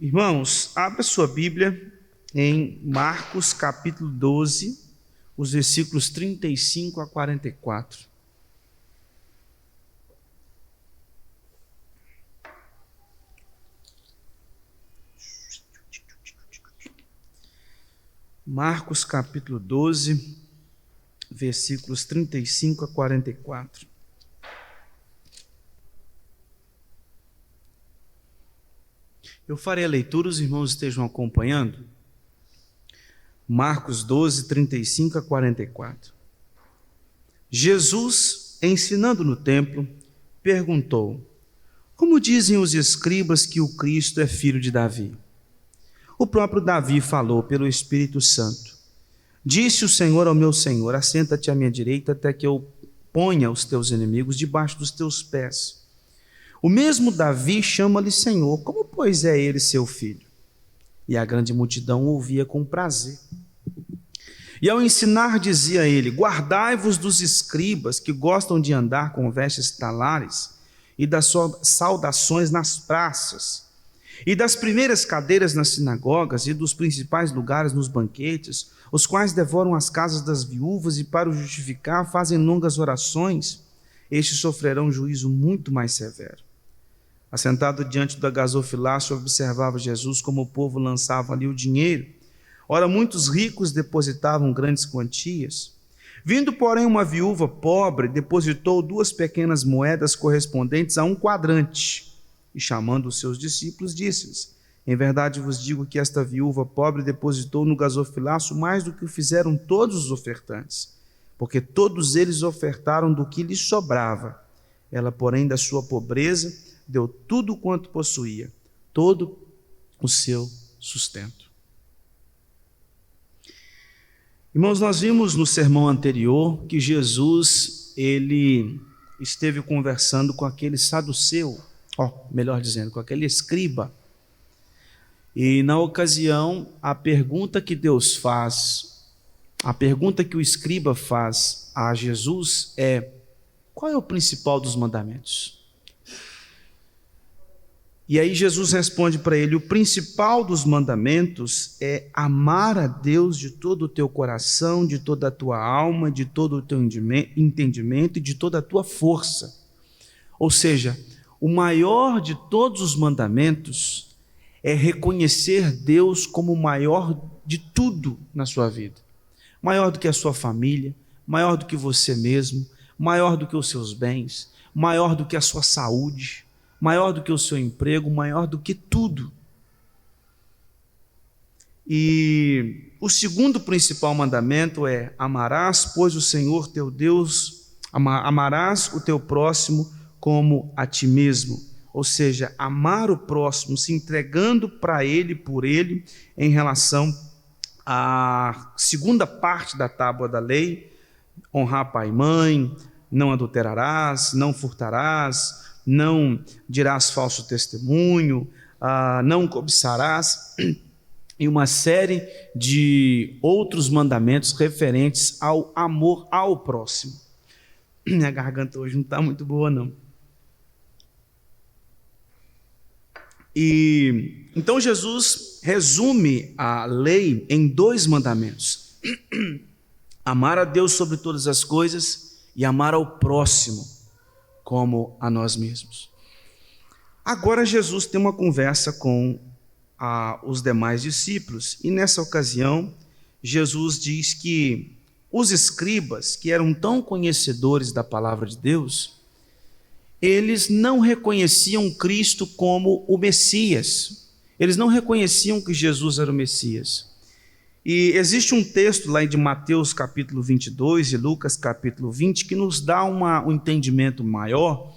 Irmãos, abra sua Bíblia em Marcos capítulo 12, os versículos 35 a 44. Marcos capítulo 12, versículos 35 a 44. Eu farei a leitura, os irmãos estejam acompanhando. Marcos 12, 35 a 44. Jesus, ensinando no templo, perguntou: Como dizem os escribas que o Cristo é filho de Davi? O próprio Davi falou pelo Espírito Santo: Disse o Senhor ao meu Senhor: Assenta-te à minha direita até que eu ponha os teus inimigos debaixo dos teus pés. O mesmo Davi chama-lhe Senhor, como pois é ele seu filho? E a grande multidão ouvia com prazer. E ao ensinar dizia ele: Guardai-vos dos escribas que gostam de andar com vestes talares e das saudações nas praças, e das primeiras cadeiras nas sinagogas e dos principais lugares nos banquetes, os quais devoram as casas das viúvas e para o justificar fazem longas orações. Estes sofrerão juízo muito mais severo. Assentado diante da gasofilácio, observava Jesus como o povo lançava ali o dinheiro. Ora, muitos ricos depositavam grandes quantias. Vindo, porém, uma viúva pobre, depositou 2 pequenas moedas correspondentes a 1 quadrante. E chamando os seus discípulos, disse-lhes: Em verdade vos digo que esta viúva pobre depositou no gasofilácio mais do que fizeram todos os ofertantes, porque todos eles ofertaram do que lhes sobrava. Ela, porém, da sua pobreza, deu tudo quanto possuía, todo o seu sustento. Irmãos, nós vimos no sermão anterior que Jesus, ele esteve conversando com aquele saduceu, melhor dizendo, com aquele escriba. E na ocasião, a pergunta que Deus faz, a pergunta que o escriba faz a Jesus é: qual é o principal dos mandamentos? E aí Jesus responde para ele: o principal dos mandamentos é amar a Deus de todo o teu coração, de toda a tua alma, de todo o teu entendimento e de toda a tua força. Ou seja, o maior de todos os mandamentos é reconhecer Deus como o maior de tudo na sua vida. Maior do que a sua família, maior do que você mesmo, maior do que os seus bens, maior do que a sua saúde, maior do que o seu emprego, maior do que tudo. E o segundo principal mandamento é: amarás, pois, o Senhor teu Deus, amarás o teu próximo como a ti mesmo. Ou seja, amar o próximo, se entregando para ele, por ele, em relação à segunda parte da tábua da lei: honrar pai e mãe, não adulterarás, não furtarás, não dirás falso testemunho, não cobiçarás, e uma série de outros mandamentos referentes ao amor ao próximo. Minha garganta hoje não está muito boa, não. E então Jesus resume a lei em 2 mandamentos: amar a Deus sobre todas as coisas e amar ao próximo como a nós mesmos. Agora Jesus tem uma conversa com os demais discípulos, e nessa ocasião Jesus diz que os escribas, que eram tão conhecedores da palavra de Deus, eles não reconheciam Cristo como o Messias. Eles não reconheciam que Jesus era o Messias. E existe um texto lá de Mateus capítulo 22 e Lucas capítulo 20 que nos dá um entendimento maior,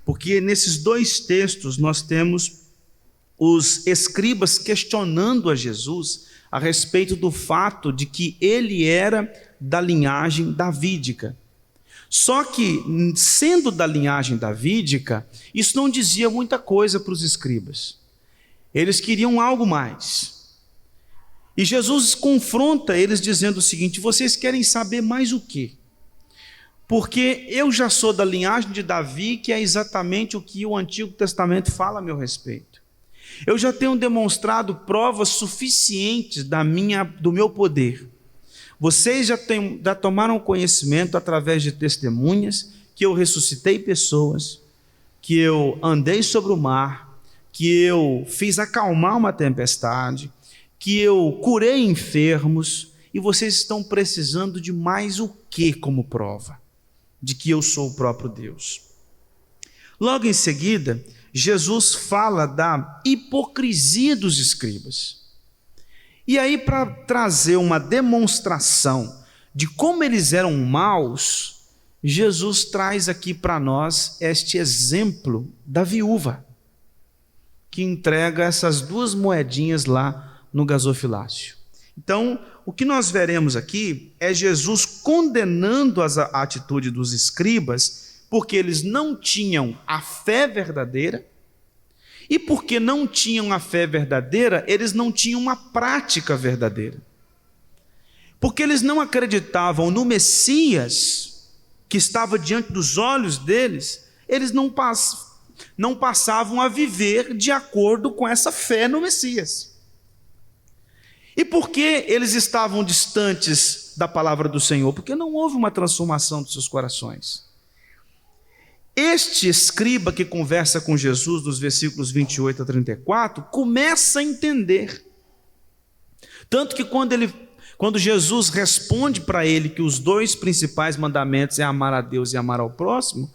porque nesses 2 textos nós temos os escribas questionando a Jesus a respeito do fato de que ele era da linhagem davídica. Só que, sendo da linhagem davídica, isso não dizia muita coisa para os escribas. Eles queriam algo mais. E Jesus confronta eles dizendo o seguinte: vocês querem saber mais o quê? Porque eu já sou da linhagem de Davi, que é exatamente o que o Antigo Testamento fala a meu respeito. Eu já tenho demonstrado provas suficientes do meu poder. Vocês já tomaram conhecimento através de testemunhas que eu ressuscitei pessoas, que eu andei sobre o mar, que eu fiz acalmar uma tempestade, que eu curei enfermos, e vocês estão precisando de mais o que como prova de que eu sou o próprio Deus? Logo em seguida, Jesus fala da hipocrisia dos escribas. E aí, para trazer uma demonstração de como eles eram maus, Jesus traz aqui para nós este exemplo da viúva, que entrega essas 2 moedinhas lá no gasofilácio. Então, o que nós veremos aqui é Jesus condenando a atitude dos escribas, porque eles não tinham a fé verdadeira, e porque não tinham a fé verdadeira, eles não tinham uma prática verdadeira. Porque eles não acreditavam no Messias, que estava diante dos olhos deles, eles não passavam a viver de acordo com essa fé no Messias. E por que eles estavam distantes da palavra do Senhor? Porque não houve uma transformação dos seus corações. Este escriba que conversa com Jesus nos versículos 28 a 34, começa a entender. Tanto que quando Jesus responde para ele que os 2 principais mandamentos é amar a Deus e amar ao próximo,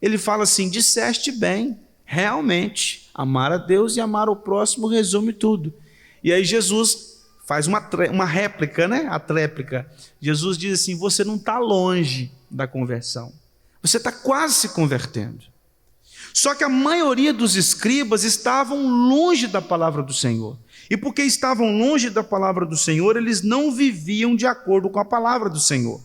ele fala assim: disseste bem, realmente, amar a Deus e amar ao próximo resume tudo. E aí Jesus faz uma réplica, né? A tréplica. Jesus diz assim: você não está longe da conversão, você está quase se convertendo. Só que a maioria dos escribas estavam longe da palavra do Senhor. E porque estavam longe da palavra do Senhor, eles não viviam de acordo com a palavra do Senhor.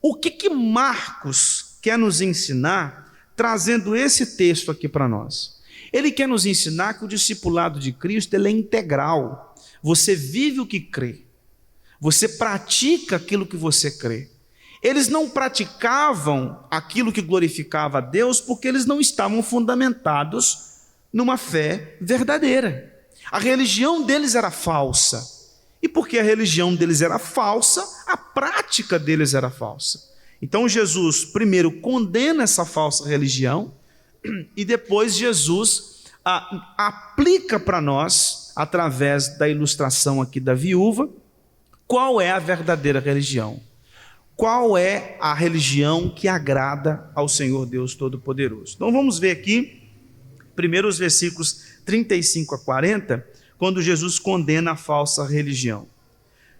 O que Marcos quer nos ensinar, trazendo esse texto aqui para nós? Ele quer nos ensinar que o discipulado de Cristo ele é integral. Você vive o que crê, você pratica aquilo que você crê. Eles não praticavam aquilo que glorificava a Deus porque eles não estavam fundamentados numa fé verdadeira. A religião deles era falsa. E porque a religião deles era falsa, a prática deles era falsa. Então Jesus primeiro condena essa falsa religião e depois Jesus aplica para nós, através da ilustração aqui da viúva, qual é a verdadeira religião. Qual é a religião que agrada ao Senhor Deus Todo-Poderoso? Então vamos ver aqui, primeiro os versículos 35 a 40, quando Jesus condena a falsa religião.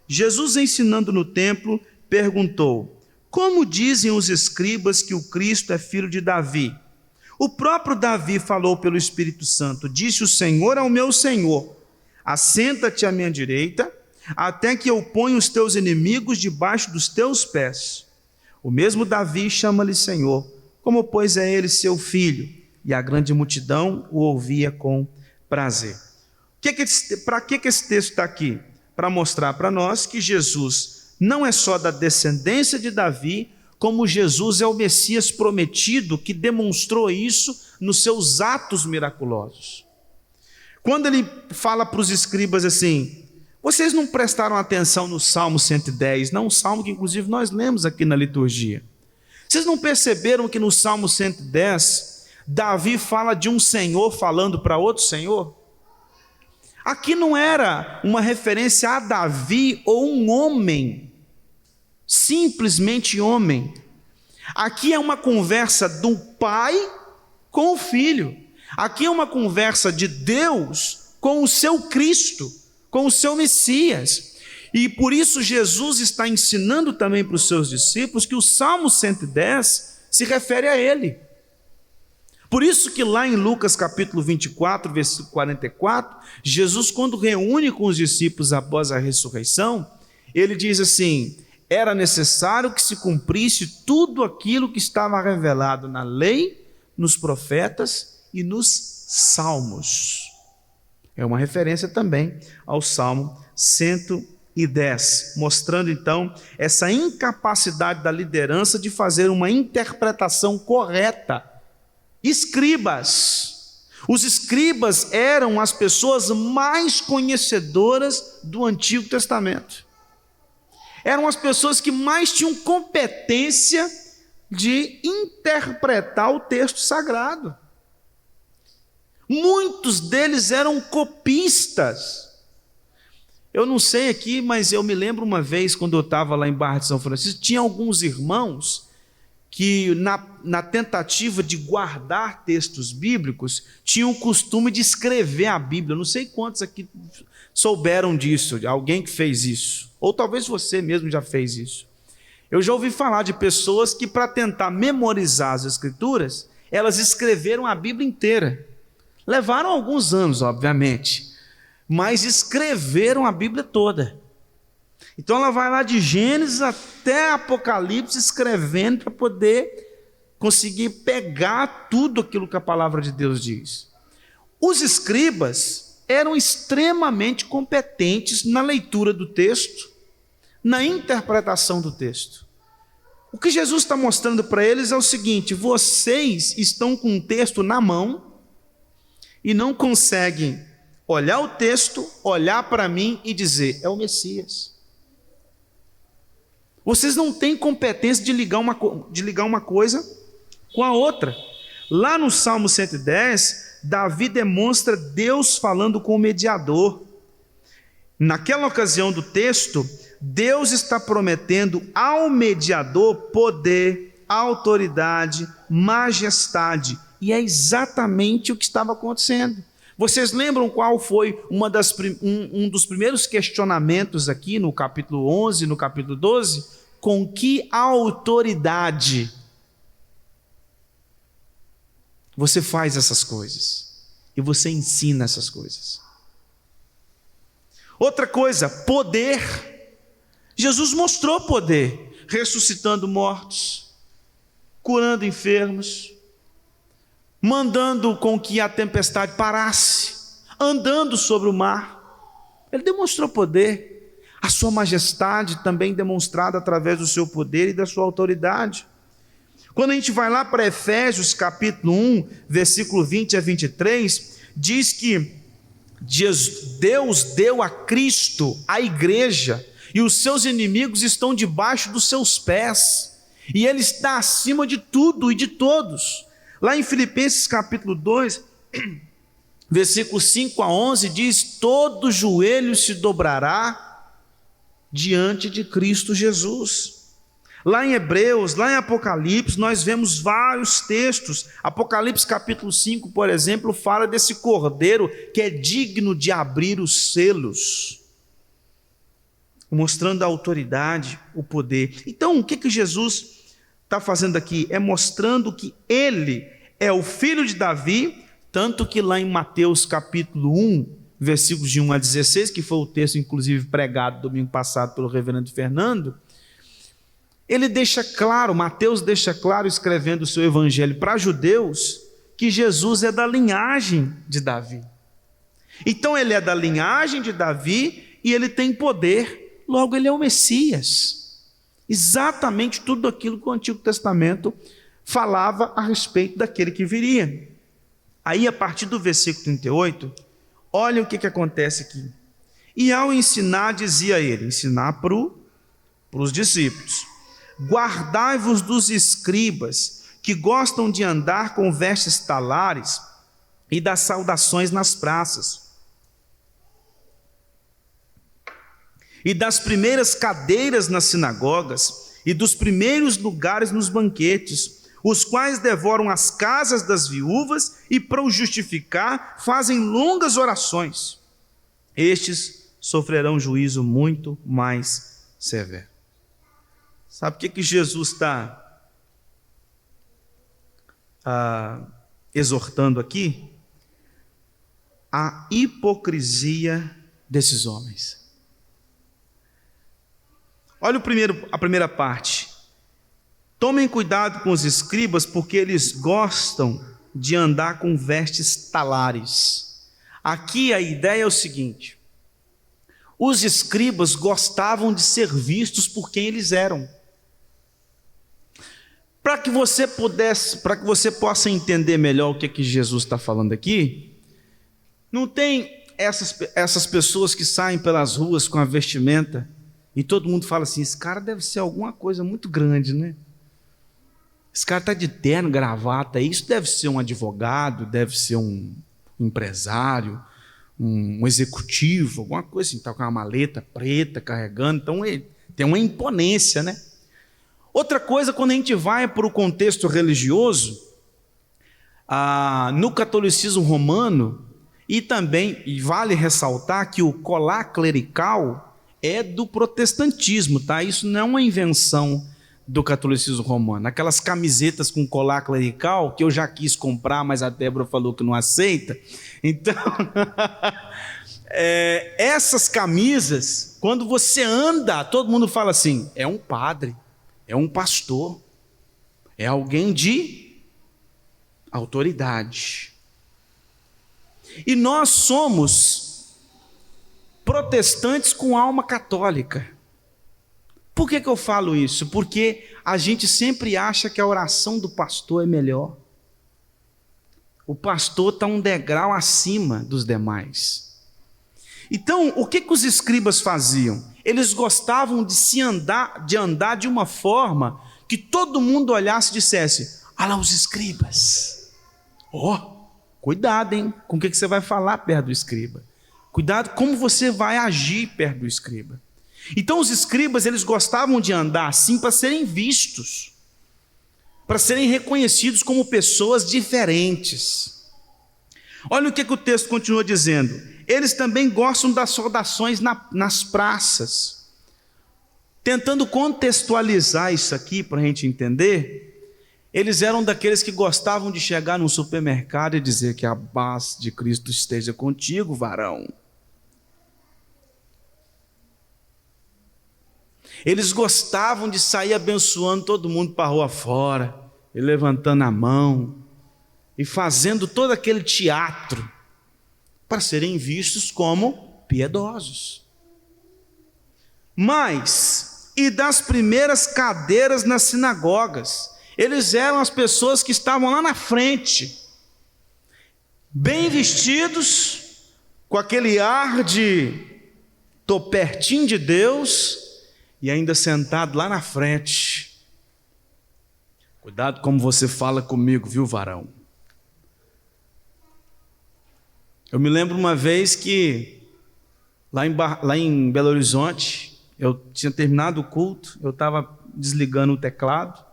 Jesus, ensinando no templo, perguntou: como dizem os escribas que o Cristo é filho de Davi? O próprio Davi falou pelo Espírito Santo: disse o Senhor ao meu Senhor: assenta-te à minha direita, até que eu ponha os teus inimigos debaixo dos teus pés. O mesmo Davi chama-lhe Senhor, como pois é ele seu filho, e a grande multidão o ouvia com prazer. Para que esse texto está aqui? Para mostrar para nós que Jesus não é só da descendência de Davi, como Jesus é o Messias prometido, que demonstrou isso nos seus atos miraculosos. Quando ele fala para os escribas assim: vocês não prestaram atenção no Salmo 110, não, um salmo que inclusive nós lemos aqui na liturgia. Vocês não perceberam que no Salmo 110, Davi fala de um senhor falando para outro senhor? Aqui não era uma referência a Davi ou um homem, simplesmente homem. Aqui é uma conversa do pai com o filho. Aqui é uma conversa de Deus com o seu Cristo, com o seu Messias. E por isso Jesus está ensinando também para os seus discípulos que o Salmo 110 se refere a ele. Por isso que lá em Lucas capítulo 24, versículo 44, Jesus, quando reúne com os discípulos após a ressurreição, ele diz assim: era necessário que se cumprisse tudo aquilo que estava revelado na lei, nos profetas e nos salmos. É uma referência também ao Salmo 110, mostrando então essa incapacidade da liderança de fazer uma interpretação correta. Escribas, Os escribas eram as pessoas mais conhecedoras do Antigo Testamento. Eram as pessoas que mais tinham competência de interpretar o texto sagrado. Muitos deles eram copistas. Eu não sei aqui, mas eu me lembro uma vez, quando eu estava lá em Barra de São Francisco, tinha alguns irmãos que, na tentativa de guardar textos bíblicos, tinham o costume de escrever a Bíblia. Eu não sei quantos aqui souberam disso, alguém que fez isso. Ou talvez você mesmo já fez isso. Eu já ouvi falar de pessoas que, para tentar memorizar as Escrituras, elas escreveram a Bíblia inteira. Levaram alguns anos, obviamente, mas escreveram a Bíblia toda. Então ela vai lá de Gênesis até Apocalipse escrevendo para poder conseguir pegar tudo aquilo que a palavra de Deus diz. Os escribas eram extremamente competentes na leitura do texto, na interpretação do texto. O que Jesus está mostrando para eles é o seguinte: vocês estão com um texto na mão e não conseguem olhar o texto, olhar para mim e dizer, é o Messias. Vocês não têm competência de ligar uma coisa com a outra. Lá no Salmo 110, Davi demonstra Deus falando com o mediador. Naquela ocasião do texto, Deus está prometendo ao mediador poder, autoridade, majestade. E é exatamente o que estava acontecendo. Vocês lembram qual foi um dos primeiros questionamentos aqui no capítulo 11, no capítulo 12? Com que autoridade você faz essas coisas? E você ensina essas coisas? Outra coisa, poder. Jesus mostrou poder, ressuscitando mortos, curando enfermos, mandando com que a tempestade parasse, andando sobre o mar. Ele demonstrou poder. A sua majestade também demonstrada através do seu poder e da sua autoridade. Quando a gente vai lá para Efésios capítulo 1, versículo 20 a 23, diz que Deus deu a Cristo a igreja, e os seus inimigos estão debaixo dos seus pés, e Ele está acima de tudo e de todos. Lá em Filipenses capítulo 2, versículos 5 a 11, diz: todo joelho se dobrará diante de Cristo Jesus. Lá em Hebreus, lá em Apocalipse, nós vemos vários textos. Apocalipse capítulo 5, por exemplo, fala desse cordeiro que é digno de abrir os selos, mostrando a autoridade, o poder. Então, o que Jesus está fazendo aqui? É mostrando que Ele é o filho de Davi, tanto que lá em Mateus capítulo 1, versículos de 1 a 16, que foi o texto inclusive pregado domingo passado pelo reverendo Fernando, ele deixa claro, Mateus deixa claro, escrevendo o seu evangelho para judeus, que Jesus é da linhagem de Davi. Então ele é da linhagem de Davi e ele tem poder, logo ele é o Messias. Exatamente tudo aquilo que o Antigo Testamento falava a respeito daquele que viria. Aí, a partir do versículo 38, olha o que acontece aqui. E ao ensinar, dizia ele, ensinar para os discípulos: guardai-vos dos escribas, que gostam de andar com vestes talares e das saudações nas praças, e das primeiras cadeiras nas sinagogas, e dos primeiros lugares nos banquetes, os quais devoram as casas das viúvas e, para o justificar, fazem longas orações. Estes sofrerão juízo muito mais severo. Sabe o que Jesus está exortando aqui? A hipocrisia desses homens. Olha a primeira parte. Tomem cuidado com os escribas, porque eles gostam de andar com vestes talares. Aqui a ideia é o seguinte: os escribas gostavam de ser vistos por quem eles eram. Para que você possa entender melhor o que é que Jesus está falando aqui, não tem essas pessoas que saem pelas ruas com a vestimenta e todo mundo fala assim: esse cara deve ser alguma coisa muito grande, né? Esse cara está de terno, gravata, isso deve ser um advogado, deve ser um empresário, um executivo, alguma coisa assim, está com uma maleta preta carregando, então ele tem uma imponência, né? Outra coisa, quando a gente vai para o contexto religioso, no catolicismo romano, e vale ressaltar que o colar clerical é do protestantismo, tá? Isso não é uma invenção do catolicismo romano. Aquelas camisetas com colar clerical, que eu já quis comprar, mas a Débora falou que não aceita. Então, essas camisas, quando você anda, todo mundo fala assim: é um padre, é um pastor, é alguém de autoridade. E nós somos protestantes com alma católica. Por que eu falo isso? Porque a gente sempre acha que a oração do pastor é melhor. O pastor está um degrau acima dos demais. Então, o que os escribas faziam? Eles gostavam de andar de uma forma que todo mundo olhasse e dissesse: olha lá os escribas. Cuidado, hein? Com o que você vai falar perto do escriba. Cuidado como você vai agir perto do escriba. Então os escribas, eles gostavam de andar assim para serem vistos, para serem reconhecidos como pessoas diferentes. Olha o que o texto continua dizendo: eles também gostam das saudações nas praças. Tentando contextualizar isso aqui para a gente entender, eles eram daqueles que gostavam de chegar num supermercado e dizer que a paz de Cristo esteja contigo, varão. Eles gostavam de sair abençoando todo mundo para a rua fora, e levantando a mão, e fazendo todo aquele teatro, para serem vistos como piedosos. E das primeiras cadeiras nas sinagogas, eles eram as pessoas que estavam lá na frente, bem vestidos, com aquele ar de tô pertinho de Deus, e ainda sentado lá na frente. Cuidado como você fala comigo, viu, varão? Eu me lembro uma vez que lá em Belo Horizonte, eu tinha terminado o culto, eu estava desligando o teclado,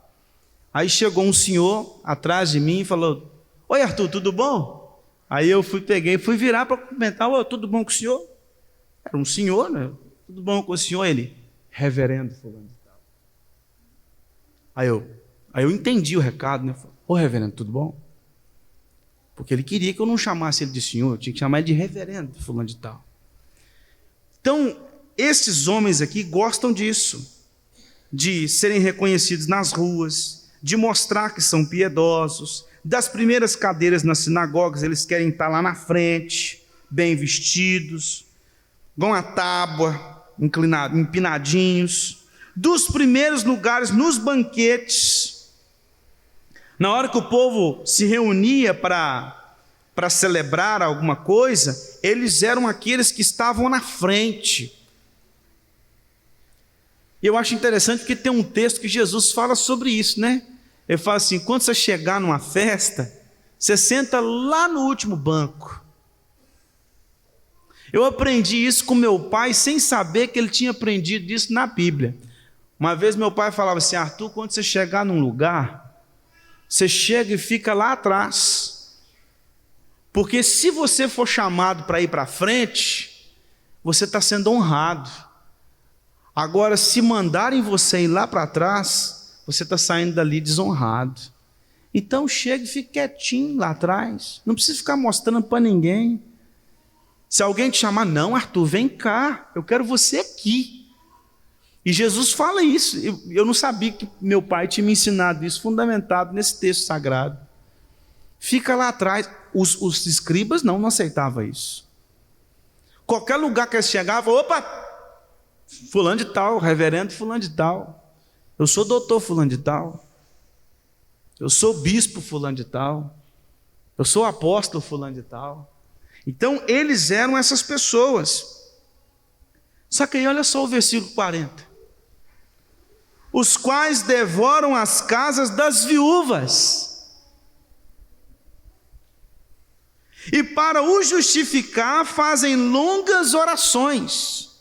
aí chegou um senhor atrás de mim e falou: oi, Arthur, tudo bom? Aí eu fui virar para cumprimentar: tudo bom com o senhor? Era um senhor, né? Tudo bom com o senhor? Ele: reverendo fulano de tal. Aí eu entendi o recado, né? Ô reverendo, tudo bom? Porque ele queria que eu não chamasse ele de senhor, eu tinha que chamar ele de reverendo fulano de tal. Então, esses homens aqui gostam disso, de serem reconhecidos nas ruas, de mostrar que são piedosos. Das primeiras cadeiras nas sinagogas, eles querem estar lá na frente, bem vestidos, vão à tábua, empinadinhos. Dos primeiros lugares nos banquetes, na hora que o povo se reunia para celebrar alguma coisa, eles eram aqueles que estavam na frente. E eu acho interessante porque tem um texto que Jesus fala sobre isso, né? Ele fala assim: quando você chegar numa festa, você senta lá no último banco. Eu aprendi isso com meu pai sem saber que ele tinha aprendido isso na Bíblia. Uma vez meu pai falava assim: Arthur, quando você chegar num lugar, você chega e fica lá atrás. Porque se você for chamado para ir para frente, você está sendo honrado. Agora, se mandarem você ir lá para trás, você está saindo dali desonrado. Então chega e fica quietinho lá atrás. Não precisa ficar mostrando para ninguém. Se alguém te chamar: não, Arthur, vem cá, eu quero você aqui. E Jesus fala isso. Eu não sabia que meu pai tinha me ensinado isso, fundamentado nesse texto sagrado. Fica lá atrás. Os escribas não aceitavam isso. Qualquer lugar que eles chegavam: opa, fulano de tal, reverendo fulano de tal, eu sou doutor fulano de tal. eu sou bispo fulano de tal, eu sou apóstolo fulano de tal. Então eles eram essas pessoas. Só que aí olha só o versículo 40. Os quais devoram as casas das viúvas, e para o justificar fazem longas orações.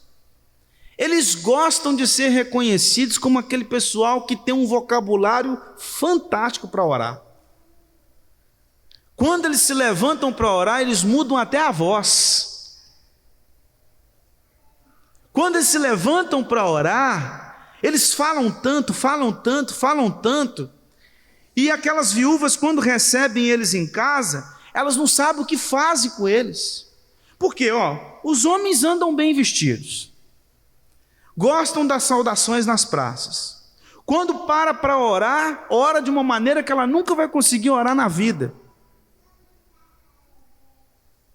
Eles gostam de ser reconhecidos como aquele pessoal que tem um vocabulário fantástico para orar. Quando eles se levantam para orar, eles mudam até a voz. Quando eles se levantam para orar, eles falam tanto, e aquelas viúvas, quando recebem eles em casa, elas não sabem o que fazem com eles. Porque, os homens andam bem vestidos, gostam das saudações nas praças. Quando para orar, ora de uma maneira que ela nunca vai conseguir orar na vida.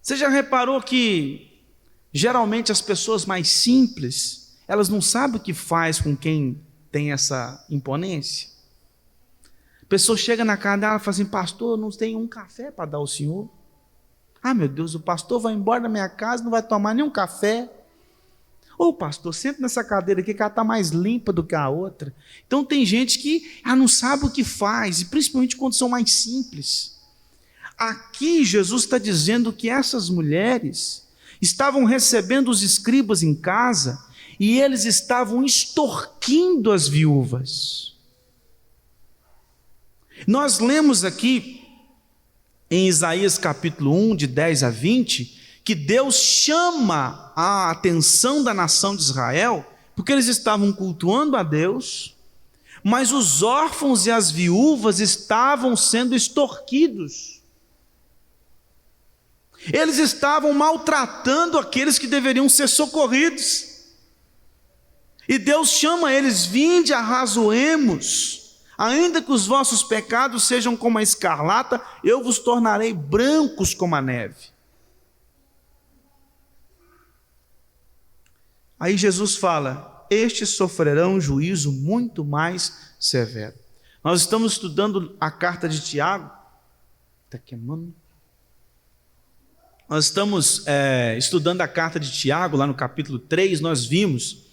Você já reparou que geralmente as pessoas mais simples, elas não sabem o que faz com quem tem essa imponência? A pessoa chega na casa dela e fala assim: pastor, não tem um café para dar ao senhor? Ah, meu Deus, o pastor vai embora da minha casa, não vai tomar nenhum café. Ô pastor, senta nessa cadeira aqui que ela está mais limpa do que a outra. Então tem gente que não sabe o que faz, e principalmente quando são mais simples. Aqui Jesus está dizendo que essas mulheres estavam recebendo os escribas em casa e eles estavam extorquindo as viúvas. Nós lemos aqui em Isaías capítulo 1, de 10 a 20, que Deus chama a atenção da nação de Israel, porque eles estavam cultuando a Deus, mas os órfãos e as viúvas estavam sendo extorquidos. Eles estavam maltratando aqueles que deveriam ser socorridos. E Deus chama eles: vinde, arrazoemos, ainda que os vossos pecados sejam como a escarlata, eu vos tornarei brancos como a neve. Aí Jesus fala: estes sofrerão juízo muito mais severo. Nós estamos estudando a carta de Tiago. Está queimando? Nós estamos estudando a carta de Tiago, lá no capítulo 3, nós vimos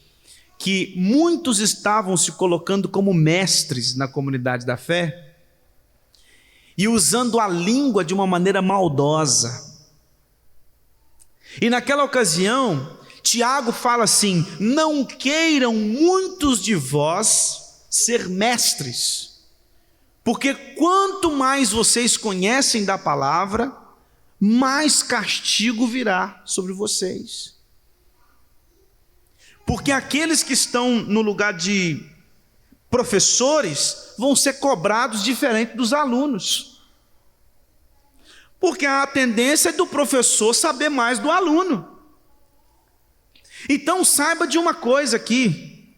que muitos estavam se colocando como mestres na comunidade da fé e usando a língua de uma maneira maldosa. E naquela ocasião, Tiago fala assim: não queiram muitos de vós ser mestres, porque quanto mais vocês conhecem da palavra, mais castigo virá sobre vocês. Porque aqueles que estão no lugar de professores vão ser cobrados diferente dos alunos. Porque a tendência é do professor saber mais do aluno. Então saiba de uma coisa aqui: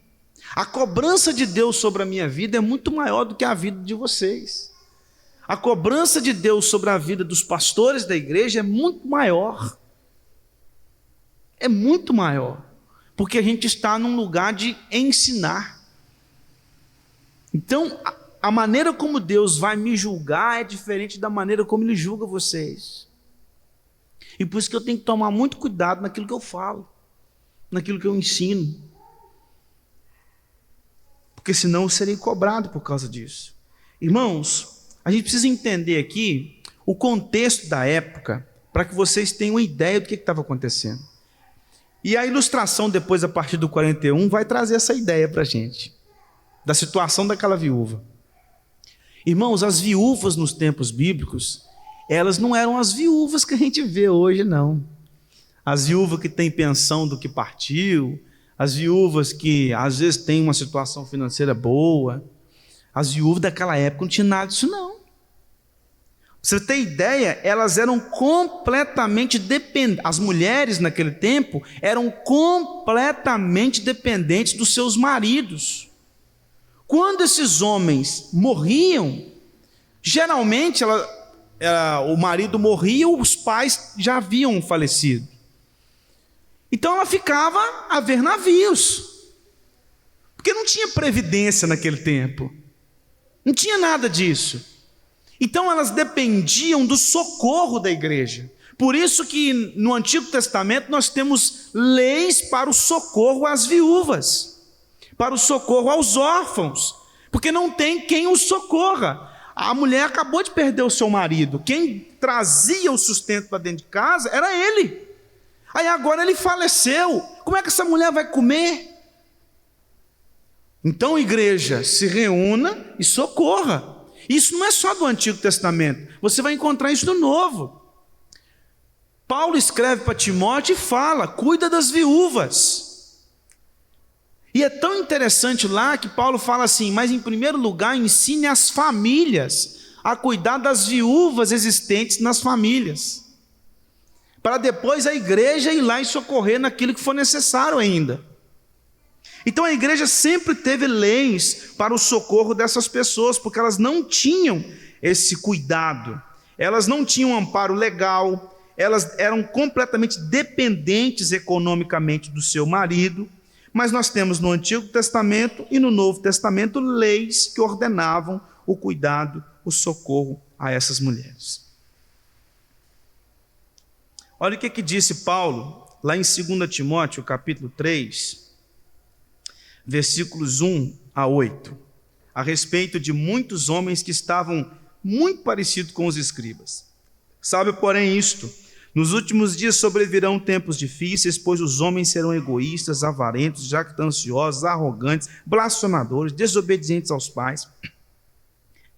a cobrança de Deus sobre a minha vida é muito maior do que a vida de vocês. A cobrança de Deus sobre a vida dos pastores da igreja é muito maior. É muito maior. Porque a gente está num lugar de ensinar. Então, a maneira como Deus vai me julgar é diferente da maneira como Ele julga vocês. E por isso que eu tenho que tomar muito cuidado naquilo que eu falo, naquilo que eu ensino. Porque senão eu serei cobrado por causa disso. Irmãos, a gente precisa entender aqui o contexto da época, para que vocês tenham uma ideia do que estava acontecendo. E a ilustração depois, a partir do 41, vai trazer essa ideia para a gente, da situação daquela viúva. Irmãos, as viúvas nos tempos bíblicos, elas não eram as viúvas que a gente vê hoje, não. As viúvas que têm pensão do que partiu, as viúvas que às vezes têm uma situação financeira boa. As viúvas daquela época não tinham nada disso, não. Pra você ter ideia, elas eram completamente dependentes. As mulheres naquele tempo eram completamente dependentes dos seus maridos. Quando esses homens morriam, geralmente o marido morria, os pais já haviam falecido. Então ela ficava a ver navios, porque não tinha previdência naquele tempo, não tinha nada disso. Então elas dependiam do socorro da igreja. Por isso que no Antigo Testamento nós temos leis para o socorro às viúvas, para o socorro aos órfãos, porque não tem quem os socorra. A mulher acabou de perder o seu marido, quem trazia o sustento para dentro de casa era ele. Aí agora ele faleceu, como é que essa mulher vai comer? Então, igreja, se reúna e socorra. Isso não é só do Antigo Testamento, você vai encontrar isso no Novo. Paulo escreve para Timóteo e fala: cuida das viúvas. E é tão interessante lá que Paulo fala assim: mas em primeiro lugar ensine as famílias a cuidar das viúvas existentes nas famílias, para depois a igreja ir lá e socorrer naquilo que for necessário ainda. Então a igreja sempre teve leis para o socorro dessas pessoas, porque elas não tinham esse cuidado, elas não tinham amparo legal, elas eram completamente dependentes economicamente do seu marido. Mas nós temos no Antigo Testamento e no Novo Testamento leis que ordenavam o cuidado, o socorro a essas mulheres. Olha o que disse Paulo lá em 2 Timóteo, capítulo 3, versículos 1 a 8, a respeito de muitos homens que estavam muito parecidos com os escribas. Sabe, porém, isto: nos últimos dias sobrevirão tempos difíceis, pois os homens serão egoístas, avarentos, jactanciosos, arrogantes, blasfemadores, desobedientes aos pais,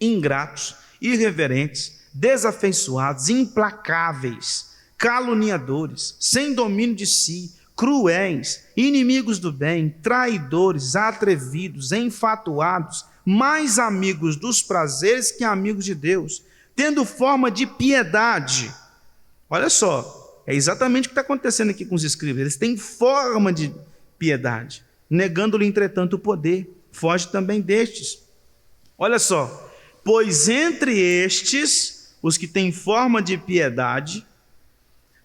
ingratos, irreverentes, desafeiçoados, implacáveis, caluniadores, sem domínio de si, cruéis, inimigos do bem, traidores, atrevidos, enfatuados, mais amigos dos prazeres que amigos de Deus, tendo forma de piedade. Olha só, é exatamente o que está acontecendo aqui com os escribas. Eles têm forma de piedade, negando-lhe, entretanto, o poder. Foge também destes. Olha só, pois entre estes, os que têm forma de piedade,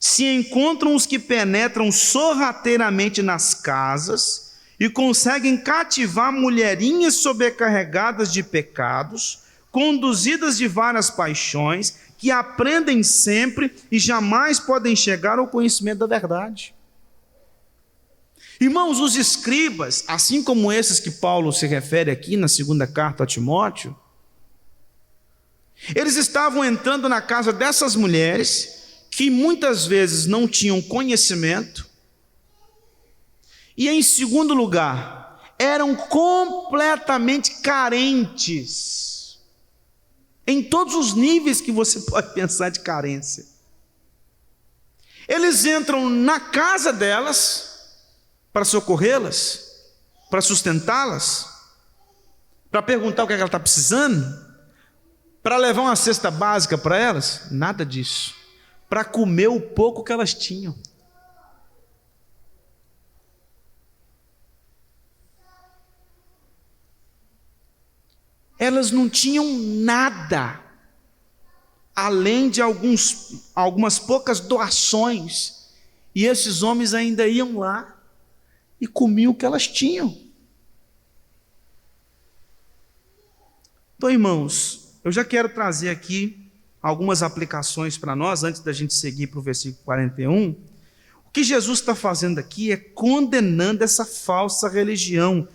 se encontram os que penetram sorrateiramente nas casas e conseguem cativar mulherinhas sobrecarregadas de pecados, conduzidas de várias paixões, que aprendem sempre e jamais podem chegar ao conhecimento da verdade. Irmãos, os escribas, assim como esses que Paulo se refere aqui na segunda carta a Timóteo, eles estavam entrando na casa dessas mulheres que muitas vezes não tinham conhecimento e, em segundo lugar, eram completamente carentes, em todos os níveis que você pode pensar de carência. Eles entram na casa delas para socorrê-las, para sustentá-las, para perguntar o que ela está precisando, para levar uma cesta básica para elas. Nada disso. Para comer o pouco que elas tinham. Elas não tinham nada, além de algumas poucas doações, e esses homens ainda iam lá e comiam o que elas tinham. Então, irmãos, eu já quero trazer aqui algumas aplicações para nós, antes da gente seguir para o versículo 41. O que Jesus está fazendo aqui é condenando essa falsa religião.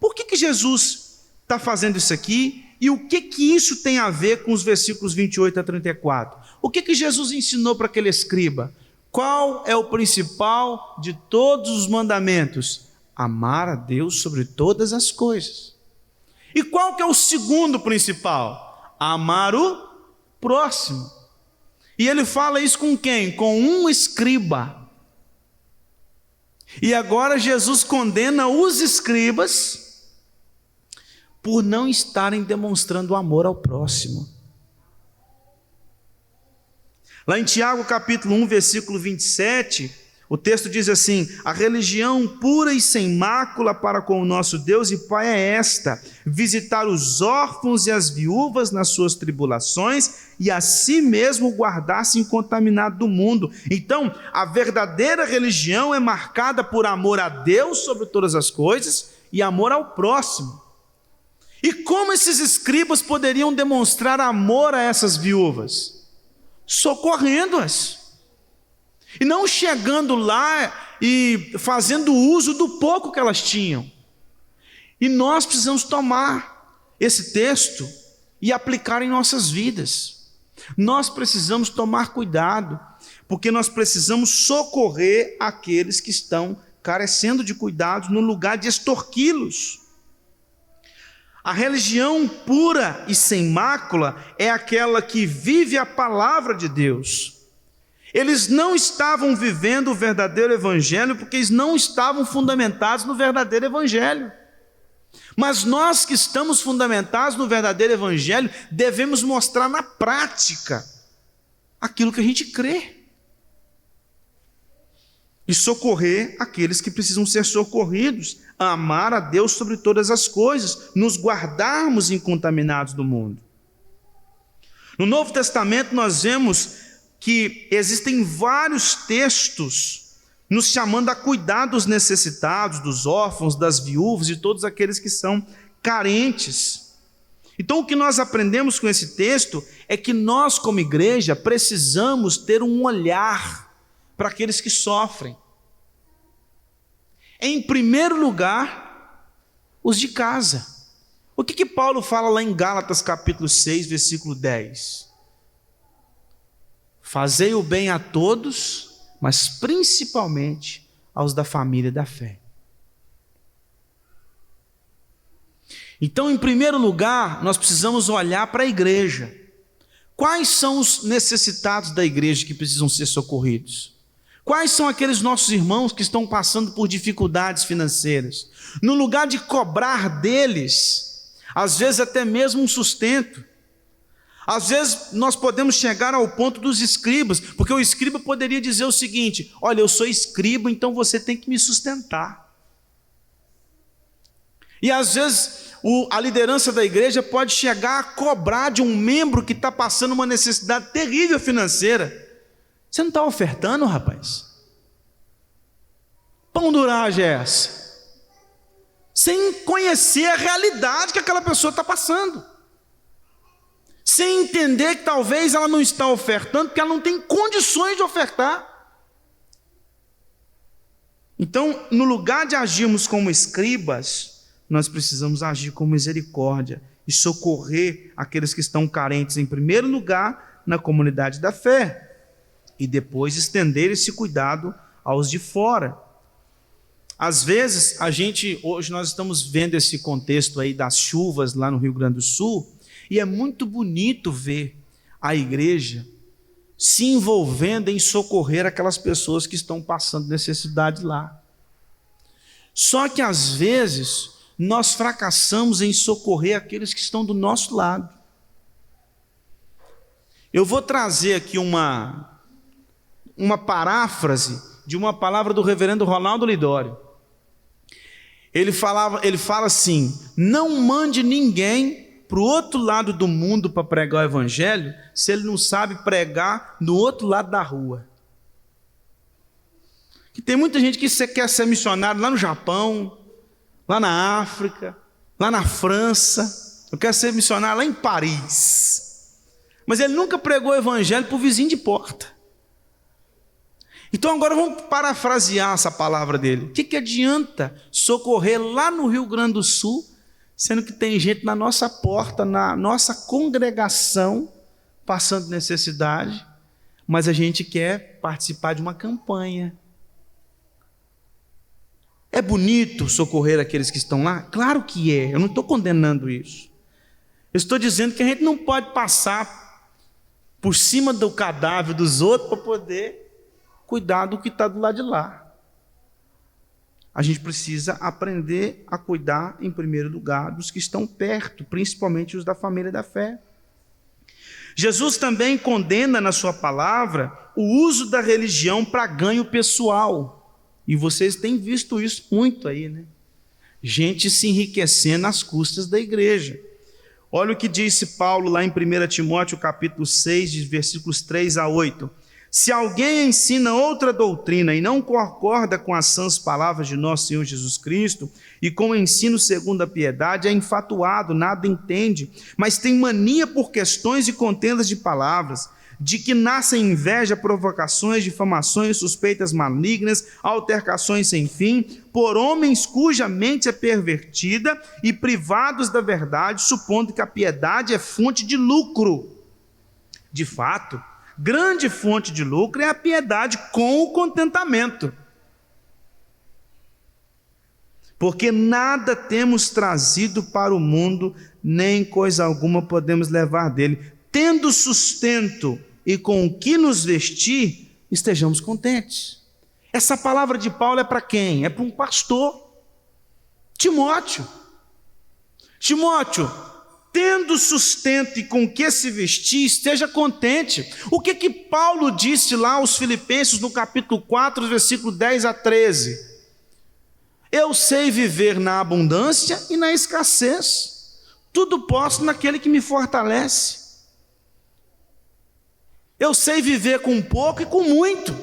Por que Jesus está fazendo isso aqui? E o que isso tem a ver com os versículos 28 a 34? O que Jesus ensinou para aquele escriba? Qual é o principal de todos os mandamentos? Amar a Deus sobre todas as coisas. E qual que é o segundo principal? Amar o próximo. E ele fala isso com quem? Com um escriba. E agora Jesus condena os escribas por não estarem demonstrando amor ao próximo. Lá em Tiago capítulo 1, versículo 27, o texto diz assim: a religião pura e sem mácula para com o nosso Deus e Pai é esta: visitar os órfãos e as viúvas nas suas tribulações e a si mesmo guardar-se incontaminado do mundo. Então, a verdadeira religião é marcada por amor a Deus sobre todas as coisas e amor ao próximo. E como esses escribas poderiam demonstrar amor a essas viúvas? Socorrendo-as. E não chegando lá e fazendo uso do pouco que elas tinham. E nós precisamos tomar esse texto e aplicar em nossas vidas. Nós precisamos tomar cuidado, porque nós precisamos socorrer aqueles que estão carecendo de cuidados no lugar de extorquí-los. A religião pura e sem mácula é aquela que vive a palavra de Deus. Eles não estavam vivendo o verdadeiro evangelho porque eles não estavam fundamentados no verdadeiro evangelho. Mas nós que estamos fundamentados no verdadeiro evangelho devemos mostrar na prática aquilo que a gente crê. E socorrer aqueles que precisam ser socorridos, amar a Deus sobre todas as coisas, nos guardarmos incontaminados do mundo. No Novo Testamento nós vemos que existem vários textos nos chamando a cuidar dos necessitados, dos órfãos, das viúvas e todos aqueles que são carentes. Então o que nós aprendemos com esse texto é que nós como igreja precisamos ter um olhar para aqueles que sofrem. Em primeiro lugar, os de casa. O que Paulo fala lá em Gálatas capítulo 6, versículo 10? Fazei o bem a todos, mas principalmente aos da família da fé. Então, em primeiro lugar, nós precisamos olhar para a igreja. Quais são os necessitados da igreja que precisam ser socorridos? Quais são aqueles nossos irmãos que estão passando por dificuldades financeiras? No lugar de cobrar deles, às vezes até mesmo um sustento. Às vezes nós podemos chegar ao ponto dos escribas, porque o escriba poderia dizer o seguinte: olha, eu sou escriba, então você tem que me sustentar. E às vezes a liderança da igreja pode chegar a cobrar de um membro que está passando uma necessidade terrível financeira. Você não está ofertando, rapaz? Pão-duragem é essa? Sem conhecer a realidade que aquela pessoa está passando. Sem entender que talvez ela não está ofertando porque ela não tem condições de ofertar. Então, no lugar de agirmos como escribas, nós precisamos agir com misericórdia e socorrer aqueles que estão carentes, em primeiro lugar, na comunidade da fé. E depois estender esse cuidado aos de fora. Às vezes, hoje nós estamos vendo esse contexto aí das chuvas lá no Rio Grande do Sul, e é muito bonito ver a igreja se envolvendo em socorrer aquelas pessoas que estão passando necessidade lá. Só que às vezes, nós fracassamos em socorrer aqueles que estão do nosso lado. Eu vou trazer aqui uma paráfrase de uma palavra do reverendo Ronaldo Lidório. Ele fala assim: não mande ninguém para o outro lado do mundo para pregar o evangelho, se ele não sabe pregar no outro lado da rua. Que tem muita gente que quer ser missionário lá no Japão, lá na África, lá na França. Eu quero ser missionário lá em Paris. Mas ele nunca pregou o evangelho para o vizinho de porta. Então agora vamos parafrasear essa palavra dele. O que adianta socorrer lá no Rio Grande do Sul, sendo que tem gente na nossa porta, na nossa congregação, passando necessidade, mas a gente quer participar de uma campanha? É bonito socorrer aqueles que estão lá? Claro que é, eu não estou condenando isso. Eu estou dizendo que a gente não pode passar por cima do cadáver dos outros para poder cuidar do que está do lado de lá. A gente precisa aprender a cuidar, em primeiro lugar, dos que estão perto, principalmente os da família da fé. Jesus também condena na sua palavra o uso da religião para ganho pessoal. E vocês têm visto isso muito aí, né? Gente se enriquecendo às custas da igreja. Olha o que disse Paulo lá em 1 Timóteo capítulo 6, de versículos 3 a 8. Se alguém ensina outra doutrina e não concorda com as sãs palavras de nosso Senhor Jesus Cristo e com o ensino segundo a piedade, é infatuado, nada entende, mas tem mania por questões e contendas de palavras, de que nascem inveja, provocações, difamações, suspeitas malignas, altercações sem fim, por homens cuja mente é pervertida e privados da verdade, supondo que a piedade é fonte de lucro. De fato, grande fonte de lucro é a piedade com o contentamento. Porque nada temos trazido para o mundo, nem coisa alguma podemos levar dele. Tendo sustento e com o que nos vestir, estejamos contentes. Essa palavra de Paulo é para quem? É para um pastor. Timóteo. Timóteo, tendo sustento e com que se vestir, esteja contente. O que Paulo disse lá aos Filipenses no capítulo 4, versículo 10 a 13? Eu sei viver na abundância e na escassez. Tudo posso naquele que me fortalece. Eu sei viver com pouco e com muito.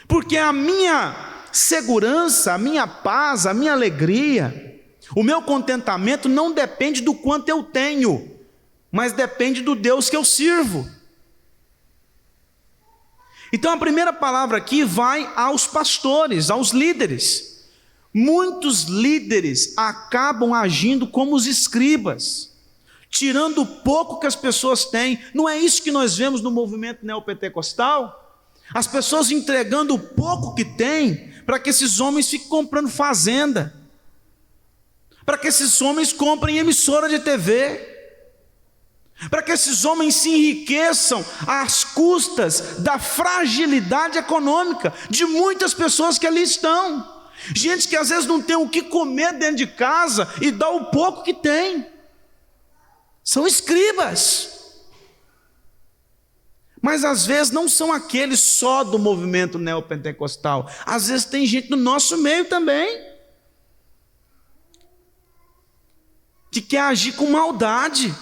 Porque a minha segurança, a minha paz, a minha alegria, o meu contentamento não depende do quanto eu tenho, mas depende do Deus que eu sirvo. Então a primeira palavra aqui vai aos pastores, aos líderes. Muitos líderes acabam agindo como os escribas, tirando o pouco que as pessoas têm. Não é isso que nós vemos no movimento neopentecostal? As pessoas entregando o pouco que têm para que esses homens fiquem comprando fazenda, para que esses homens comprem emissora de TV, para que esses homens se enriqueçam às custas da fragilidade econômica de muitas pessoas que ali estão. Gente que às vezes não tem o que comer dentro de casa e dá o pouco que tem. São escribas. Mas às vezes não são aqueles só do movimento neopentecostal. Às vezes tem gente do nosso meio também, que quer agir com maldade,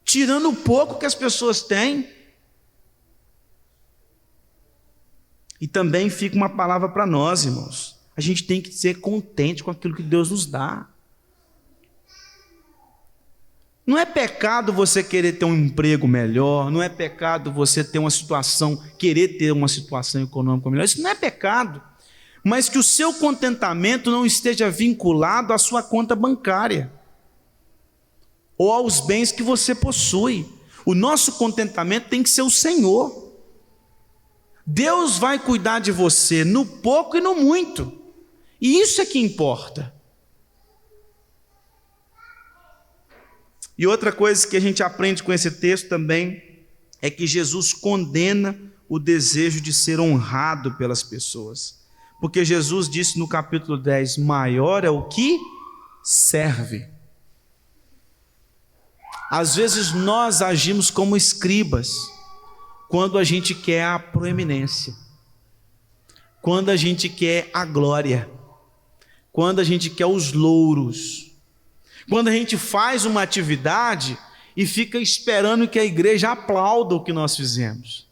tirando o pouco que as pessoas têm. E também fica uma palavra para nós, irmãos. A gente tem que ser contente com aquilo que Deus nos dá. Não é pecado você querer ter um emprego melhor, não é pecado você ter uma situação, querer ter uma situação econômica melhor, isso não é pecado. Mas que o seu contentamento não esteja vinculado à sua conta bancária ou aos bens que você possui. O nosso contentamento tem que ser o Senhor. Deus vai cuidar de você no pouco e no muito, e isso é que importa. E outra coisa que a gente aprende com esse texto também é que Jesus condena o desejo de ser honrado pelas pessoas, porque Jesus disse no capítulo 10, maior é o que serve. Às vezes nós agimos como escribas, quando a gente quer a proeminência, quando a gente quer a glória, quando a gente quer os louros, quando a gente faz uma atividade e fica esperando que a igreja aplauda o que nós fizemos,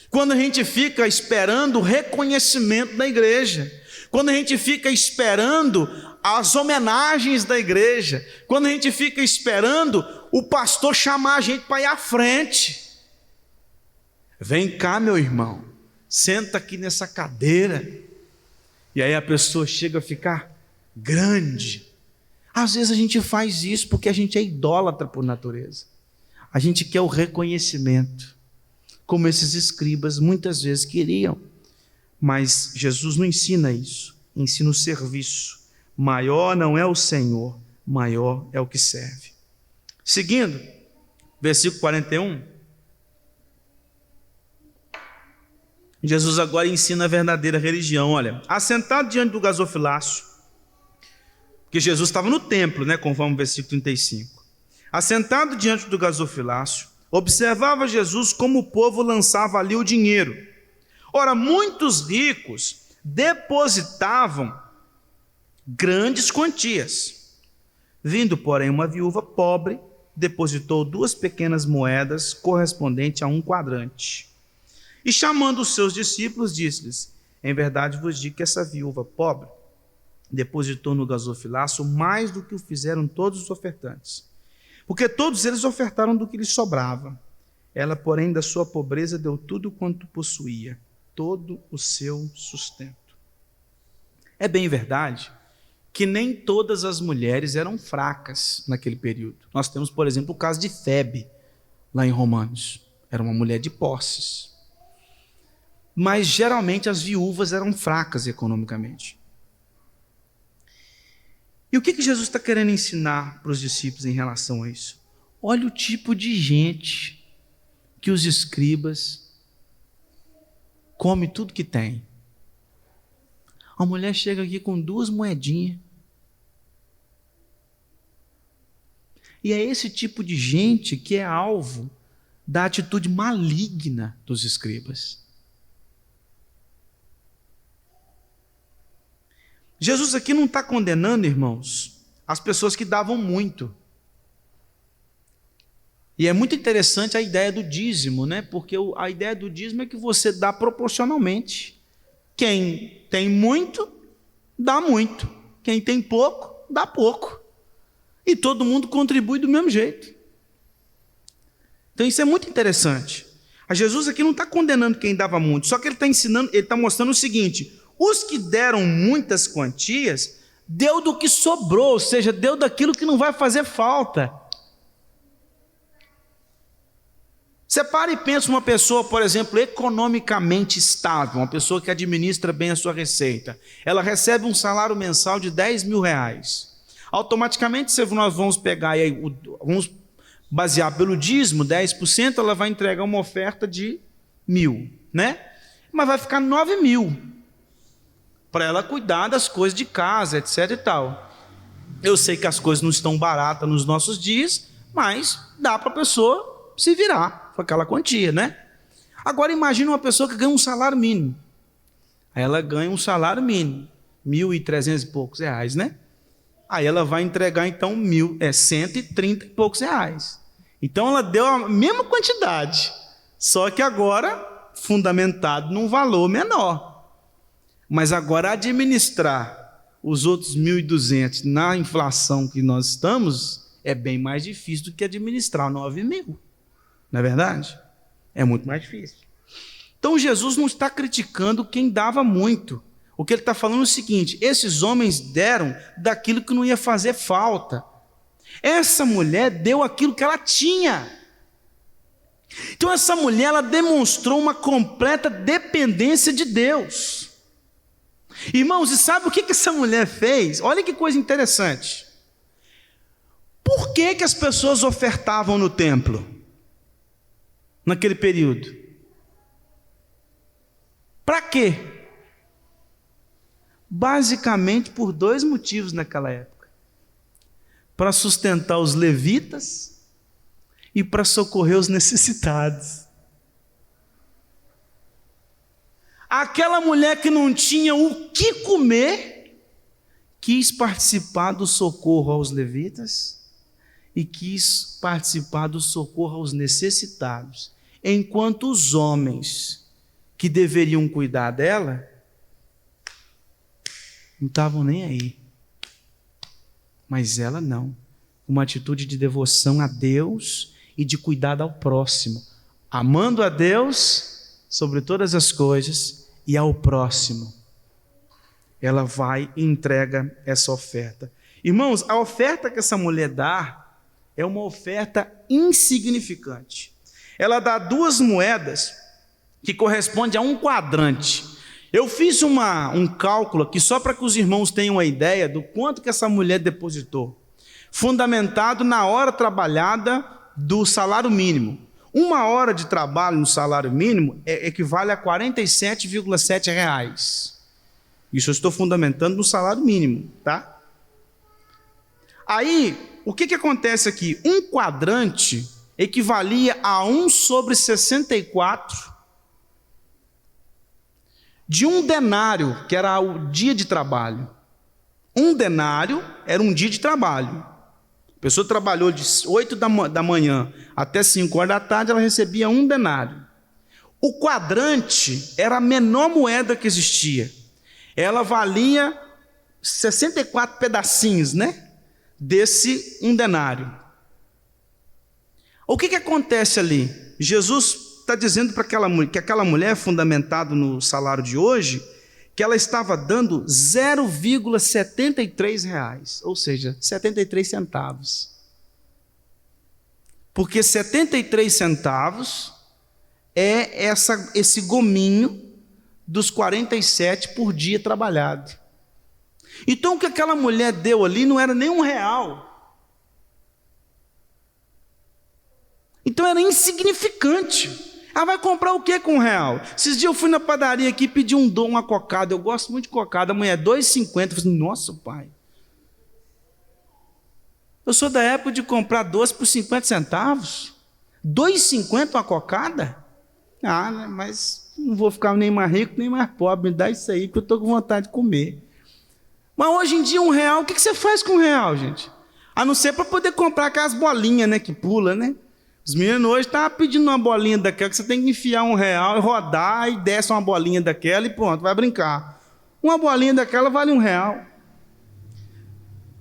quando a gente fica esperando o reconhecimento da igreja, quando a gente fica esperando as homenagens da igreja, quando a gente fica esperando o pastor chamar a gente para ir à frente. Vem cá, meu irmão, senta aqui nessa cadeira. E aí a pessoa chega a ficar grande. Às vezes a gente faz isso porque a gente é idólatra por natureza. A gente quer o reconhecimento, como esses escribas muitas vezes queriam. Mas Jesus não ensina isso, ensina o serviço. Maior não é o Senhor, maior é o que serve. Seguindo, versículo 41. Jesus agora ensina a verdadeira religião. Olha, assentado diante do gasofilácio, porque Jesus estava no templo, conforme o versículo 35. Assentado diante do gasofilácio, observava Jesus como o povo lançava ali o dinheiro. Ora, muitos ricos depositavam grandes quantias. Vindo, porém, uma viúva pobre, depositou 2 pequenas moedas correspondentes a 1 quadrante. E chamando os seus discípulos, disse-lhes: em verdade vos digo que essa viúva pobre depositou no gasofilaço mais do que o fizeram todos os ofertantes. Porque todos eles ofertaram do que lhes sobrava. Ela, porém, da sua pobreza deu tudo quanto possuía, todo o seu sustento. É bem verdade que nem todas as mulheres eram fracas naquele período. Nós temos, por exemplo, o caso de Febe, lá em Romanos. Era uma mulher de posses. Mas, geralmente, as viúvas eram fracas economicamente. E o que Jesus está querendo ensinar para os discípulos em relação a isso? Olha o tipo de gente que os escribas comem tudo que tem. A mulher chega aqui com 2 moedinhas. E é esse tipo de gente que é alvo da atitude maligna dos escribas. Jesus aqui não está condenando, irmãos, as pessoas que davam muito. E é muito interessante a ideia do dízimo, né? Porque a ideia do dízimo é que você dá proporcionalmente. Quem tem muito, dá muito. Quem tem pouco, dá pouco. E todo mundo contribui do mesmo jeito. Então isso é muito interessante. A Jesus aqui não está condenando quem dava muito, só que ele está ensinando, ele está mostrando o seguinte: os que deram muitas quantias, deu do que sobrou, ou seja, deu daquilo que não vai fazer falta. Você para e pensa uma pessoa, por exemplo, economicamente estável, uma pessoa que administra bem a sua receita. Ela recebe um salário mensal de 10 mil reais. Automaticamente, se nós vamos pegar e vamos basear pelo dízimo, 10%, ela vai entregar uma oferta de 1.000, né? Mas vai ficar 9 mil para ela cuidar das coisas de casa, etc e tal. Eu sei que as coisas não estão baratas nos nossos dias, mas dá para a pessoa se virar com aquela quantia, né? Agora imagine uma pessoa que ganha um salário mínimo. Aí ela ganha um salário mínimo, 1.300 e poucos reais, né? Aí ela vai entregar então 130 e poucos reais. Então ela deu a mesma quantidade, só que agora fundamentado num valor menor. Mas agora administrar os outros 1.200 na inflação que nós estamos é bem mais difícil do que administrar 9 mil. Não é verdade? É muito mais difícil. Então Jesus não está criticando quem dava muito. O que ele está falando é o seguinte: esses homens deram daquilo que não ia fazer falta. Essa mulher deu aquilo que ela tinha. Então essa mulher, ela demonstrou uma completa dependência de Deus. Irmãos, e sabe o que essa mulher fez? Olha que coisa interessante. Por que as pessoas ofertavam no templo naquele período? Para quê? Basicamente por 2 motivos naquela época: para sustentar os levitas e para socorrer os necessitados. Aquela mulher que não tinha o que comer quis participar do socorro aos levitas e quis participar do socorro aos necessitados, enquanto os homens que deveriam cuidar dela não estavam nem aí. Mas ela não. Uma atitude de devoção a Deus e de cuidado ao próximo, amando a Deus sobre todas as coisas e ao próximo. Ela vai e entrega essa oferta. Irmãos, a oferta que essa mulher dá é uma oferta insignificante. Ela dá 2 moedas que correspondem a 1 quadrante. Eu fiz um cálculo aqui só para que os irmãos tenham uma ideia do quanto que essa mulher depositou, fundamentado na hora trabalhada do salário mínimo. 1 hora de trabalho no salário mínimo equivale a R$ 47,7. Isso eu estou fundamentando no salário mínimo, tá? Aí, o que acontece aqui? 1 quadrante equivalia a 1/64 de 1 denário, que era o dia de trabalho. 1 denário era um dia de trabalho. pessoa trabalhou de 8 da manhã até 5 horas da tarde, ela recebia 1 denário. O quadrante era a menor moeda que existia. Ela valia 64 pedacinhos, né? Desse 1 denário. O que acontece ali? Jesus está dizendo para que aquela mulher, fundamentado no salário de hoje, que ela estava dando 0,73 reais, ou seja, 73 centavos. Porque 73 centavos é esse gominho dos 47 por dia trabalhado. Então o que aquela mulher deu ali não era nem R$1. Então era insignificante. Ela vai comprar o que com R$1? Esses dias eu fui na padaria aqui e pedi uma cocada. Eu gosto muito de cocada. A mulher, R$2,50. Eu falei, nossa, pai. Eu sou da época de comprar doce por 50 centavos. R$2,50 uma cocada? Né, mas não vou ficar nem mais rico, nem mais pobre. Me dá isso aí, porque eu estou com vontade de comer. Mas hoje em dia, R$1, o que você faz com R$1, gente? A não ser para poder comprar aquelas bolinhas, né, que pula, né? Os meninos hoje estavam pedindo uma bolinha daquela, que você tem que enfiar R$1 e rodar, e desce uma bolinha daquela e pronto, vai brincar. Uma bolinha daquela vale R$1.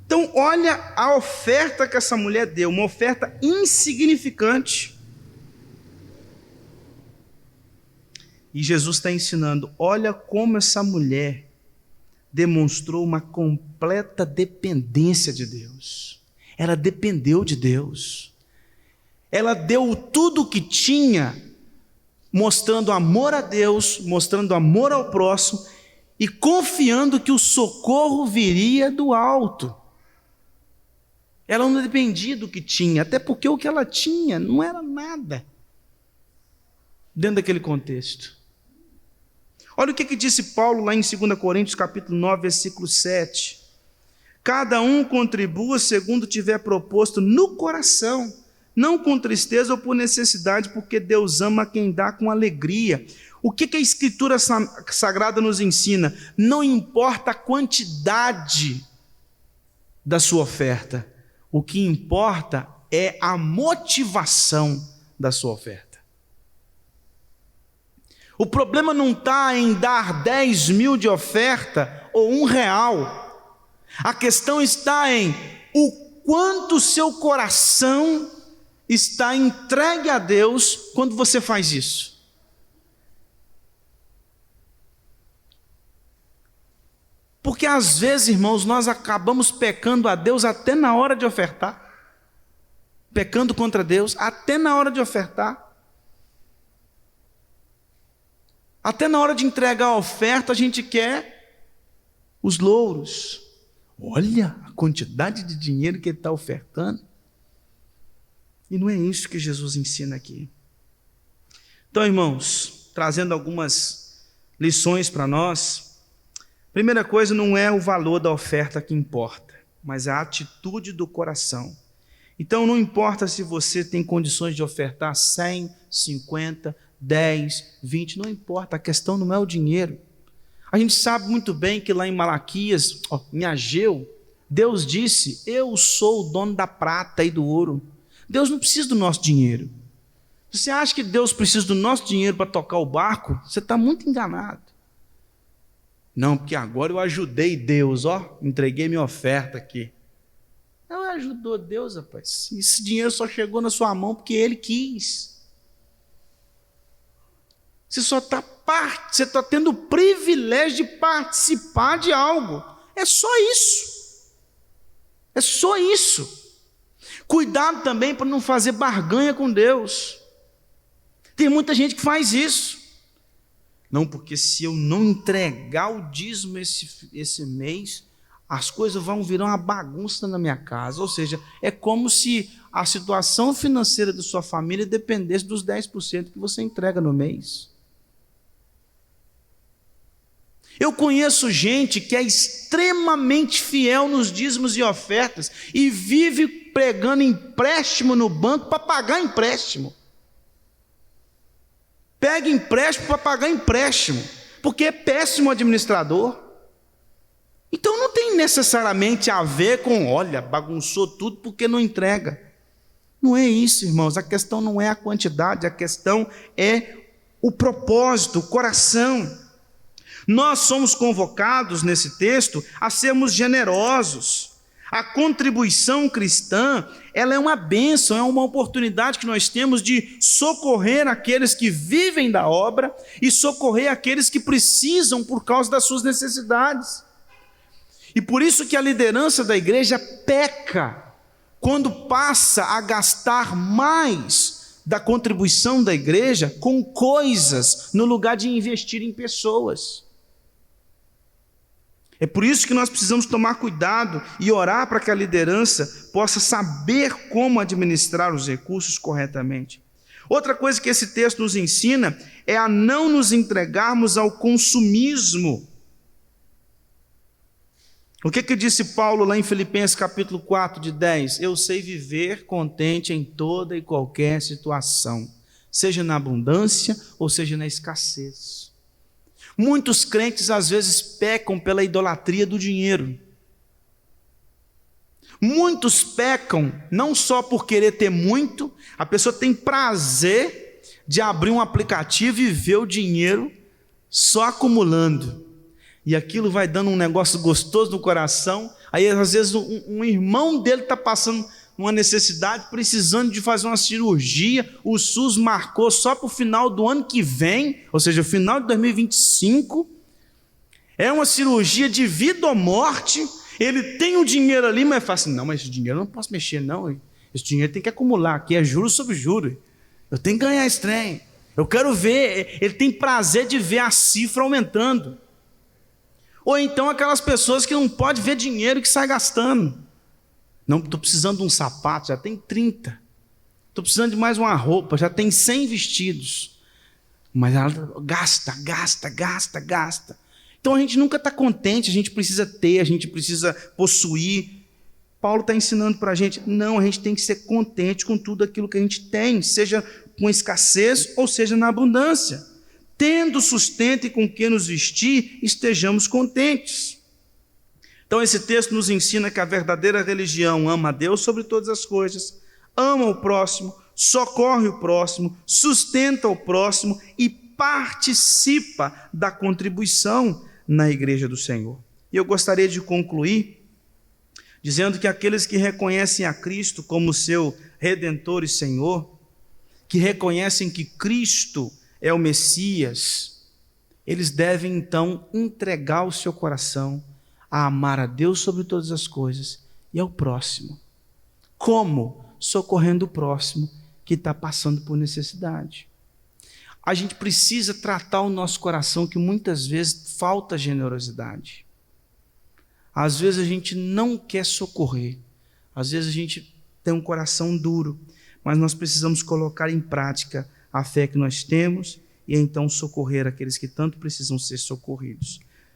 Então, olha a oferta que essa mulher deu, uma oferta insignificante. E Jesus está ensinando, olha como essa mulher demonstrou uma completa dependência de Deus. Ela dependeu de Deus. Ela deu tudo o que tinha, mostrando amor a Deus, mostrando amor ao próximo e confiando que o socorro viria do alto. Ela não dependia do que tinha, até porque o que ela tinha não era nada dentro daquele contexto. Olha o que disse Paulo lá em 2 Coríntios capítulo 9, versículo 7. Cada um contribua segundo tiver proposto no coração, não com tristeza ou por necessidade, porque Deus ama quem dá com alegria. O que a Escritura Sagrada nos ensina? Não importa a quantidade da sua oferta, o que importa é a motivação da sua oferta. O problema não está em dar 10 mil de oferta ou R$1. A questão está em o quanto seu coração está entregue a Deus quando você faz isso. Porque às vezes, irmãos, nós acabamos pecando a Deus até na hora de ofertar. Pecando contra Deus até na hora de ofertar. Até na hora de entregar a oferta, a gente quer os louros. Olha a quantidade de dinheiro que ele está ofertando. E não é isso que Jesus ensina aqui. Então, irmãos, trazendo algumas lições para nós. Primeira coisa, não é o valor da oferta que importa, mas a atitude do coração. Então, não importa se você tem condições de ofertar 100, 50, 10, 20, não importa, a questão não é o dinheiro. A gente sabe muito bem que lá em Malaquias, em Ageu, Deus disse, eu sou o dono da prata e do ouro. Deus não precisa do nosso dinheiro. Você acha que Deus precisa do nosso dinheiro para tocar o barco? Você está muito enganado. Não, porque agora eu ajudei Deus, entreguei minha oferta aqui. Não ajudou Deus, rapaz. Esse dinheiro só chegou na sua mão porque Ele quis. Você está tendo o privilégio de participar de algo. É só isso. É só isso. Cuidado também para não fazer barganha com Deus. Tem muita gente que faz isso. Não, porque se eu não entregar o dízimo esse mês, as coisas vão virar uma bagunça na minha casa. Ou seja, é como se a situação financeira da sua família dependesse dos 10% que você entrega no mês. Eu conheço gente que é extremamente fiel nos dízimos e ofertas e vive pregando empréstimo no banco para pagar empréstimo. Pega empréstimo para pagar empréstimo, porque é péssimo administrador. Então não tem necessariamente a ver com, olha, bagunçou tudo porque não entrega. Não é isso, irmãos. A questão não é a quantidade, a questão é o propósito, o coração. Nós somos convocados nesse texto a sermos generosos. A contribuição cristã, ela é uma bênção, é uma oportunidade que nós temos de socorrer aqueles que vivem da obra e socorrer aqueles que precisam por causa das suas necessidades. E por isso que a liderança da igreja peca quando passa a gastar mais da contribuição da igreja com coisas no lugar de investir em pessoas. É por isso que nós precisamos tomar cuidado e orar para que a liderança possa saber como administrar os recursos corretamente. Outra coisa que esse texto nos ensina é a não nos entregarmos ao consumismo. O que disse Paulo lá em Filipenses capítulo 4, de 10? Eu sei viver contente em toda e qualquer situação, seja na abundância ou seja na escassez. Muitos crentes às vezes pecam pela idolatria do dinheiro. Muitos pecam não só por querer ter muito, a pessoa tem prazer de abrir um aplicativo e ver o dinheiro só acumulando. E aquilo vai dando um negócio gostoso no coração. Aí às vezes um irmão dele está passando uma necessidade, precisando de fazer uma cirurgia, o SUS marcou só para o final do ano que vem, ou seja, o final de 2025, é uma cirurgia de vida ou morte, ele tem o dinheiro ali, mas fala assim, não, mas esse dinheiro eu não posso mexer não, esse dinheiro tem que acumular, aqui é juros sobre juros, eu tenho que ganhar esse trem, eu quero ver, ele tem prazer de ver a cifra aumentando. Ou então aquelas pessoas que não podem ver dinheiro que sai gastando. Não, estou precisando de um sapato, já tem 30. Estou precisando de mais uma roupa, já tem 100 vestidos. Mas ela gasta. Então a gente nunca está contente, a gente precisa ter, a gente precisa possuir. Paulo está ensinando para a gente, não, a gente tem que ser contente com tudo aquilo que a gente tem, seja com escassez ou seja na abundância. Tendo sustento e com que nos vestir, estejamos contentes. Então esse texto nos ensina que a verdadeira religião ama a Deus sobre todas as coisas, ama o próximo, socorre o próximo, sustenta o próximo e participa da contribuição na igreja do Senhor. E eu gostaria de concluir dizendo que aqueles que reconhecem a Cristo como seu Redentor e Senhor, que reconhecem que Cristo é o Messias, eles devem então entregar o seu coração a amar a Deus sobre todas as coisas e ao próximo. Como? Socorrendo o próximo que está passando por necessidade. A gente precisa tratar o nosso coração, que muitas vezes falta generosidade. Às vezes a gente não quer socorrer, às vezes a gente tem um coração duro, mas nós precisamos colocar em prática a fé que nós temos e então socorrer aqueles que tanto precisam ser socorridos.